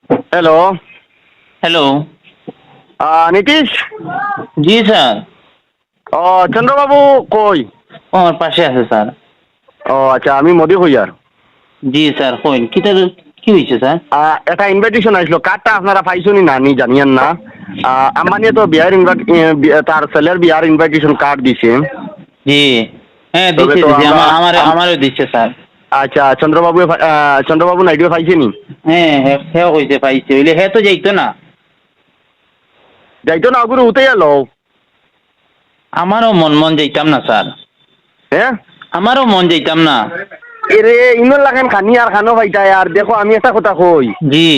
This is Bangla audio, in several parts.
হ্যালো। হ্যালো। নীতিশ। জি স্যার। ও চন্দ্রবাবু কই? ও আমার পাশে আছে স্যার। ও আচ্ছা, আমি মোদি হইয়ার। জি স্যার কইন কি হয়েছে স্যার? একটা ইনভাইটেশন আসলো, কার্ডটা আপনারা পাইছনি না নি জানিয়েন না। আম্বানি তো বিয়ার তার ছেলের বিয়ার ইনভাইটেশন কার্ড দিছে। জি হ্যাঁ তবে দিচ্ছে তো দিচ্ছে আমরা আমারও দিচ্ছে স্যার। আচ্ছা, চন্দ্রবাবু নাইডু পাইছেনি? হ্যাঁ হ্যাঁ হয়েছে পাইছে হইলে হ্যাঁ তো যাইতো না। যাইতো না ওগুলো উঠে গেল। আমারও মন যাইতাম না স্যার। হ্যাঁ আমারও মন যাইতাম না। এরে ইমন লাগান খানি আর খানো ভাইটাই। আর দেখো আমি একটা কথা কই, জি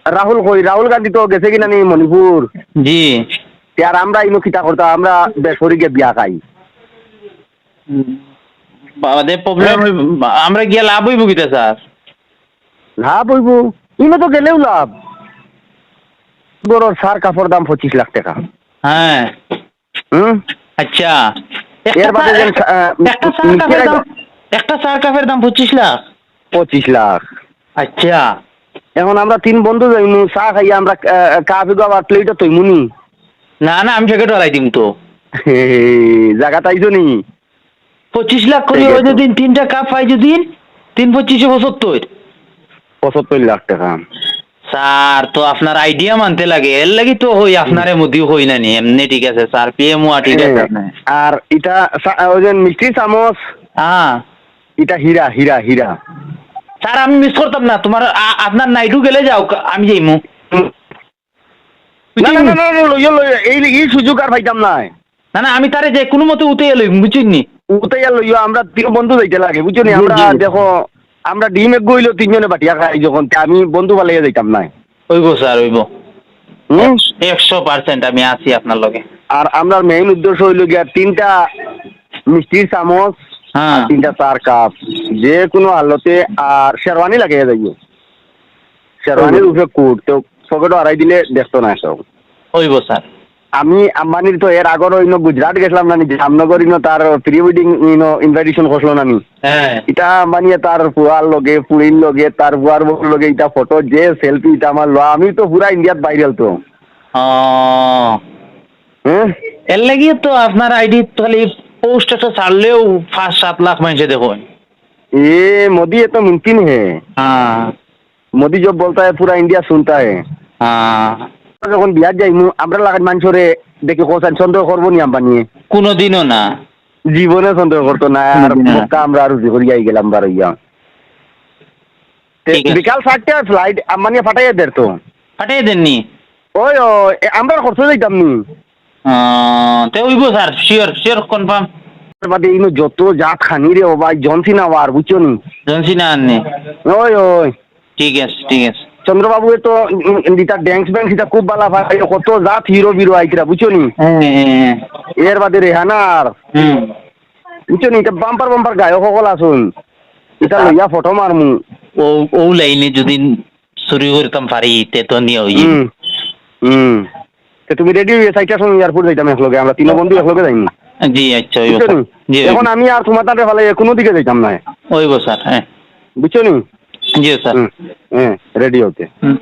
রাহুল গান্ধী তো গেছে কিনা নি মণিপুর। জি আর আমরা ইনো খিতা করতাম, আমরা বেসরিকে বিয়া খাই। বাদে প্রবলেম আমরা গিয়া লাভ হইব কিটা স্যার? লাভ হইব, ইনো তো গেলেও লাভ। বড় সার কাপড় দাম 25 লাখ টাকা। হ্যাঁ হুম। আচ্ছা এর বাদে যেন একটা সার কাপের দাম 25 লাখ। 25 লাখ। আচ্ছা এখন আমরা 3 বন্ধু যাইমু, চা খাইয়া আমরা কাপে আবার প্লেটও তৈমুনি। না না আমি প্যাকেট হারাই দিম তো। জায়গা তাইছো নি? 25 লাখ করে ওই দিন 3টা কাপ পাই যদি 3 25 75। 75 লাখ টাকা। স্যার তো আপনার আইডিয়া মানতে লাগে, এর লাগি তো হই আপনারে মোদি হই না নি এমনি ঠিক আছে স্যার, পিএম ঠিক আছে আপনার। আর এটা ওই যে মিষ্টি চামচ, হ্যাঁ এটা হীরা হীরা হীরা। স্যার আমি মিস করতাম না তোমার আপনার নাইডু গেলে যাও আমি যাইমু। না না না না না, লইয়া লইয়া এই সুযোগ আর পাইতাম না। না না আমি তারে যে কোনো মতে উঠে এলো বুঝছেন নি। উতাইয়া লইয়া আমরা 3 বন্ধু যাইতে লাগে বুঝছো নি। জি, আমরা জি। দেখো, আমরা ডিম এক গইলো 3 জনে বাটিয়া খাই যখন, তা আমি বন্ধু পালাইয়া যাইতাম না। হইব স্যার হইব। হুম। 100% আমি আছি আপনার লগে। আর আমরা মেইন উদ্দেশ্য হইল গিয়া 3টা মিষ্টির চামচ আর হ্যাঁ 3টা চার কাপ, যে কোনো হালতে। আর শেরওয়ানি লাগিয়ে যাইও, শেরওয়ানির উপরে কোট তো পকেটও হারাই দিলে দেখতো না সব। হইব স্যার। আমি আম্বানির তো এর আগর গুজরাট গেছিলাম না, জামনগর তার প্রি ওয়েডিং ইনভাইটেশন করছিল না। হ্যাঁ এটা আম্বানিয়ে তার পুয়ার লগে পুরীর লগে তার বুয়ার বউর লগে এটা ফটো যে সেলফি এটা আমার লওয়া, আমি তো পুরা ইন্ডিয়াত ভাইরাল তো। ও হ্যাঁ এর লাগিয়ে তো আপনার আইডি খালি পোস্ট একটা ছাড়লেও 5-7 লাখ মানুষে দেখুন। ये मोदी ये तो मुमकिन है। হ্যাঁ मोदी जो बोलता है पूरा इंडिया सुनता है। হ্যাঁ যখন বিয়ার যাইমু আমরা লাগাত মানুষরে দেখি কোসান সন্দেহ করবো নি আম্বানিয়ে? কোনোদিনও না। জীবনে সন্দেহ করতো না। আর কোনোদিনও না। মক্কা আমরা রুজি করিয়া গেলাম বার হইয়া। ঠিক আছে। বিকাল 4টায় ফ্লাইট আম্বানিয়ে ফাটাইয়া দের তো। পাঠিয়ে দেননি? ওই আমরা খরচ যাইতাম নি। তে হইব স্যার শিওর শিওর কনফার্ম। বাদে ইনো যত জাত খানি রে ও ভাই জনসিনা ওয়ার বুঝছো নি? জানছি না আননি। ওই ওই ঠিক আছে ঠিক আছে। চন্দ্রবাবু তো দিতা ড্যান্স ব্যান্স এটা খুব ভালো ভাই, কত জাত হিরো বিরো আইতরা বুঝছো নি? হ্যাঁ এর বাদে রেহানার হুম বুঝছো নি, এটা বাম্পার বাম্পার গায়ক সকল আসুন, এটা লইয়া ফটো মারমু। ও ও লাইনে যদি শুরু করতাম পারি তে তো নিয়ে হই। হুম হুম। তুমি রেডি হয়ে সাইটার সঙ্গে এয়ারপোর্ট যাইতাম একলগে, আমরা 3 বন্ধু একলগে যাইনি জি আচ্ছা হইব বুঝছো স্যার। নি? জি এখন আমি আর তোমার তাতে ভালো কোনো দিকে যাইতাম না হইব স্যার। হ্যাঁ বুঝছো নি? জি স্যার। হ্যাঁ রেডি হতে। হুম